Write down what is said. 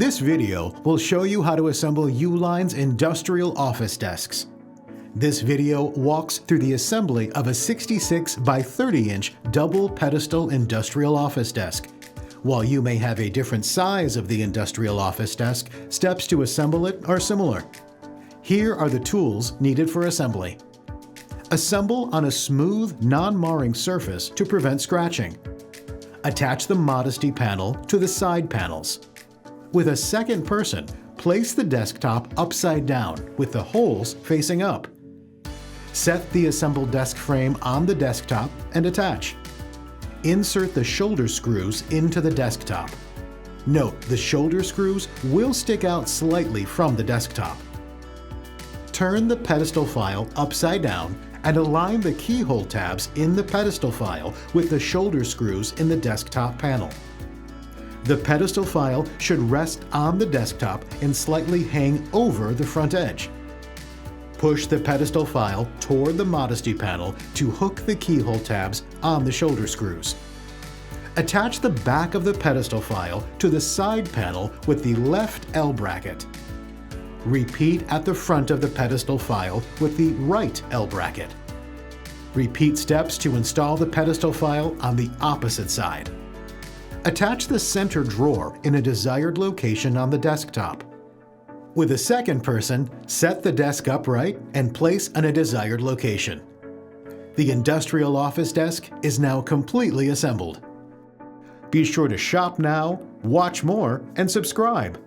This video will show you how to assemble Uline's industrial office desks. This video walks through the assembly of a 66 by 30-inch double pedestal industrial office desk. While you may have a different size of the industrial office desk, steps to assemble it are similar. Here are the tools needed for assembly. Assemble on a smooth, non-marring surface to prevent scratching. Attach the Modesty panel to the side panels. With a second person, place the desktop upside down with the holes facing up. Set the assembled desk frame on the desktop and attach. Insert the shoulder screws into the desktop. Note, the shoulder screws will stick out slightly from the desktop. Turn the pedestal file upside down and align the keyhole tabs in the pedestal file with the shoulder screws in the desktop panel. The pedestal file should rest on the desktop and slightly hang over the front edge. Push the pedestal file toward the Modesty panel to hook the keyhole tabs on the shoulder screws. Attach the back of the pedestal file to the side panel with the left L bracket. Repeat at the front of the pedestal file with the right L bracket. Repeat steps to install the pedestal file on the opposite side. Attach the center drawer in a desired location on the desktop. With a second person, set the desk upright and place in a desired location. The industrial office desk is now completely assembled. Be sure to shop now, watch more, and subscribe.